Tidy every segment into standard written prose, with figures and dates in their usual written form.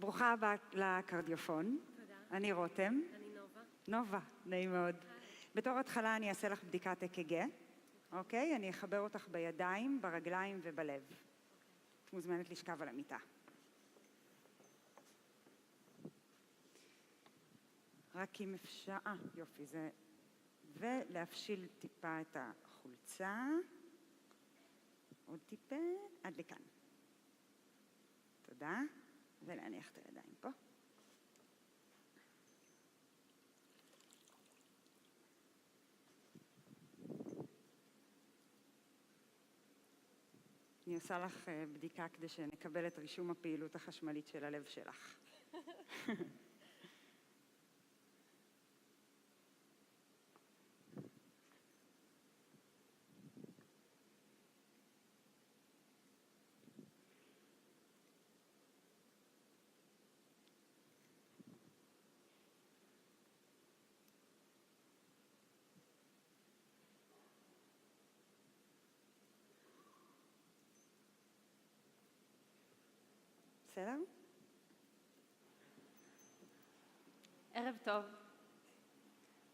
ברוכה הבאה לקרדיופון. תודה. אני רותם. אני נובה. נובה, נעים מאוד. בתור התחלה אני אעשה לך בדיקת אק"ג, אוקיי? אני אחבר אותך בידיים, ברגליים ובלב. את מוזמנת לשכב על המיטה. רק אם אפשר, יופי, זה... ולהפשיל טיפה את החולצה. עוד טיפה, עד לכאן. תודה. ולהניח את הידיים פה. אני עושה לך בדיקה כדי שנקבל את רישום הפעילות החשמלית של הלב שלך. בסדר? ערב טוב.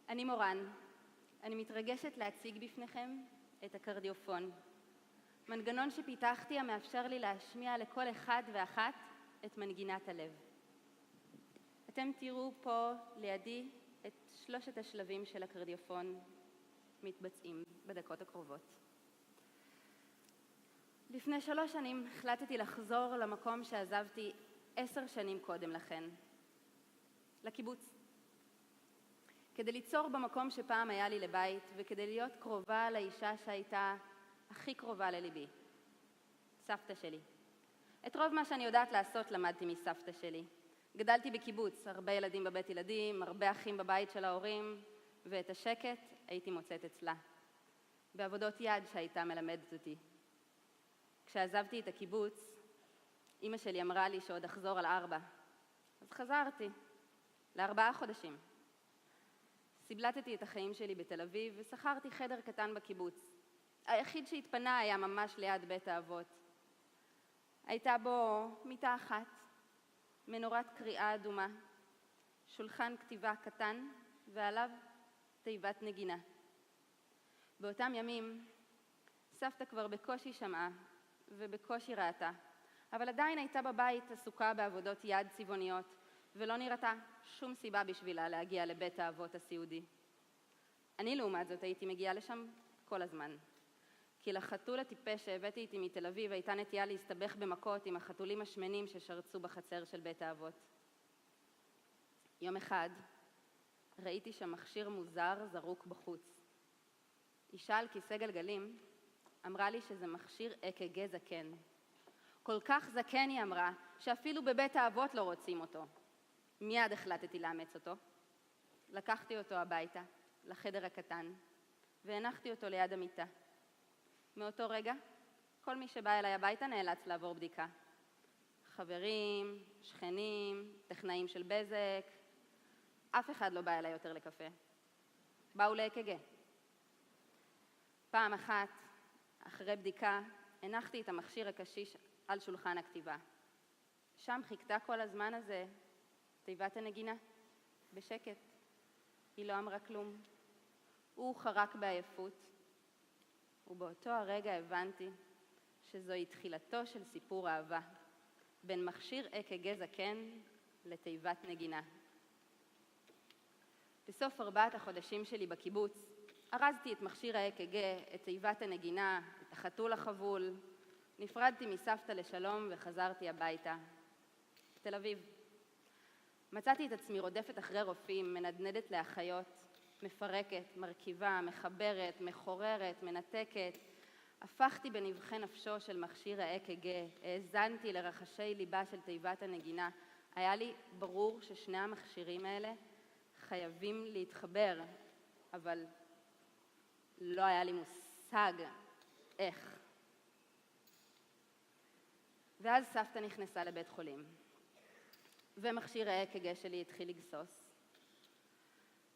אני מורן. אני מתרגשת להציג בפניכם את הקרדיופון. מנגנון שפיתחתי המאפשר לי להשמיע לכל אחד ואחת את מנגינת הלב. אתם תראו פה לידי את 3 השלבים של הקרדיופון מתבצעים בדקות הקרובות. לפני 3 שנים החלטתי לחזור למקום שעזבתי 10 שנים קודם לכן, לקיבוץ. כדי ליצור במקום שפעם היה לי לבית, וכדי להיות קרובה לאישה שהייתה הכי קרובה לליבי, סבתא שלי. את רוב מה שאני יודעת לעשות למדתי מסבתא שלי. גדלתי בקיבוץ, הרבה ילדים בבית ילדים, הרבה אחים בבית של ההורים, ואת השקט הייתי מוצאת אצלה, בעבודות יד שהייתה מלמדת אותי. כשעזבתי את הקיבוץ, אמא שלי אמרה לי שעוד אחזור על 4. אז חזרתי, ל4 חודשים. סיבלטתי את החיים שלי בתל אביב ושכרתי חדר קטן בקיבוץ. היחיד שהתפנה היה ממש ליד בית האבות. הייתה בו מיטה אחת, מנורת קריאה אדומה, שולחן כתיבה קטן ועליו תיבת נגינה. באותם ימים סבתא כבר בקושי שמעה ובקושי ראתה, אבל עדיין הייתה בבית עסוקה בעבודות יד צבעוניות, ולא נראתה שום סיבה בשבילה להגיע לבית האבות הסיעודי. אני לעומת זאת הייתי מגיעה לשם כל הזמן, כי לחתול הטיפש שהבאתי איתי מתל אביב הייתה נטייה להסתבך במכות עם החתולים השמנים ששרצו בחצר של בית האבות. יום אחד ראיתי שם מכשיר מוזר זרוק בחוץ. אישה על כיסא גלגלים אמרה לי שזה מכשיר אק"ג זקן. כל כך זקן, היא אמרה, שאפילו בבית האבות לא רוצים אותו. מיד החלטתי לאמץ אותו. לקחתי אותו הביתה, לחדר הקטן, והנחתי אותו ליד המיטה. מאותו רגע, כל מי שבא אליי הביתה נאלץ לעבור בדיקה. חברים, שכנים, טכנאים של בזק, אף אחד לא בא אליי יותר לקפה. באו לאק"ג. פעם אחת, אחרי בדיקה, הנחתי את המכשיר הקשיש על שולחן הכתיבה. שם חיכתה כל הזמן הזה תיבת הנגינה, בשקט. היא לא אמרה כלום. הוא חרק בעייפות, ובאותו הרגע הבנתי שזוהי תחילתו של סיפור אהבה, בין מכשיר אק"ג זקן לתיבת נגינה. בסוף 4 החודשים שלי בקיבוץ, ארזתי את מכשיר האק"ג, את תיבת הנגינה, את החתול החבול, נפרדתי מסבתא לשלום וחזרתי הביתה. תל אביב. מצאתי את עצמי רודפת אחרי רופאים, מנדנדת לאחיות, מפרקת, מרכיבה, מחברת, מחוררת, מנתקת. הפכתי בנבחי נפשו של מכשיר האק"ג, האזנתי לרחשי ליבה של תיבת הנגינה. היה לי ברור ששני המכשירים האלה חייבים להתחבר, אבל לא היה לי מושג איך. ואז סבתא נכנסה לבית חולים, ומכשיר האק"ג שלי התחיל לגסוס.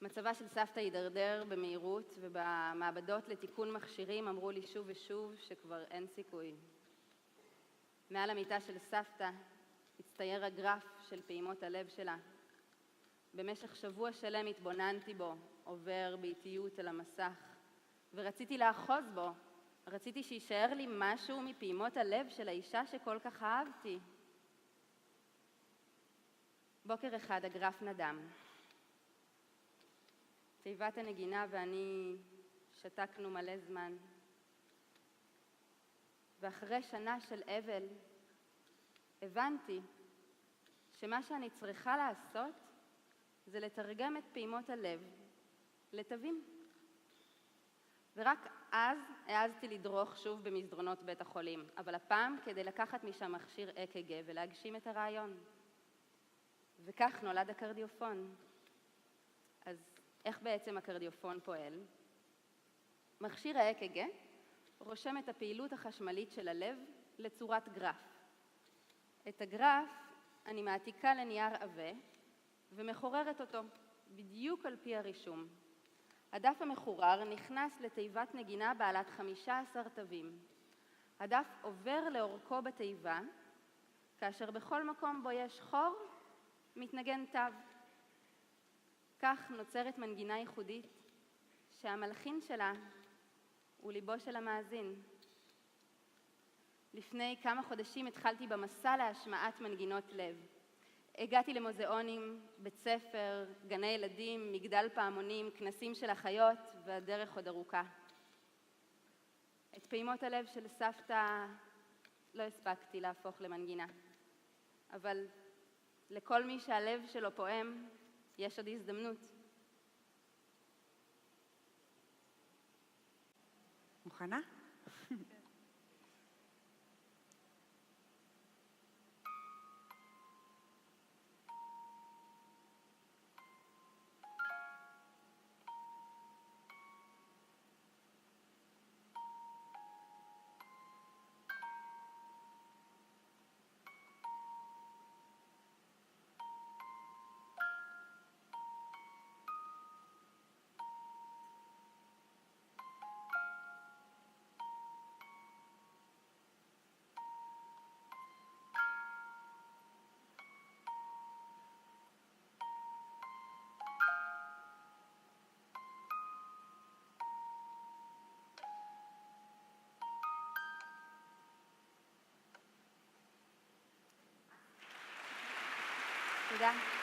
מצבה של סבתא הידרדר במהירות, ובמעבדות לתיקון מכשירים אמרו לי שוב ושוב שכבר אין סיכוי. מעל המיטה של סבתא הצטייר הגרף של פעימות הלב שלה. במשך שבוע שלם התבוננתי בו, עובר באיטיות על המסך, ורציתי לאחוז בו. רציתי שישאר לי משהו מפעימות הלב של האישה שכל כך אהבתי. בוקר אחד הגרף נדם. תיבת הנגינה ואני שתקנו מלא זמן. ואחרי שנה של אבל, הבנתי שמה שאני צריכה לעשות זה לתרגם את פעימות הלב לתווים. ורק אז העזתי לדרוך שוב במסדרונות בית החולים, אבל הפעם כדי לקחת משם מכשיר אק"ג ולהגשים את הרעיון. וכך נולד הקרדיופון. אז איך בעצם הקרדיופון פועל? מכשיר האק"ג רושם את הפעילות החשמלית של הלב לצורת גרף. את הגרף אני מעתיקה לנייר עבה ומחוררת אותו בדיוק על פי הרישום. הדף המחורר נכנס לתיבת נגינה בעלת 15 תווים. הדף עובר לאורכו בתיבה, כאשר בכל מקום בו יש חור, מתנגן תו. כך נוצרת מנגינה ייחודית, שהמלחין שלה הוא ליבו של המאזין. לפני כמה חודשים התחלתי במסע להשמעת מנגינות לב. הגעתי למוזיאונים, בית ספר, גני ילדים, מגדל פעמונים, כנסים של אחיות, והדרך עוד ארוכה. את פעימות הלב של סבתא לא הספקתי להפוך למנגינה. אבל לכל מי שהלב שלו פועם, יש עוד הזדמנות. מוכנה? תודה.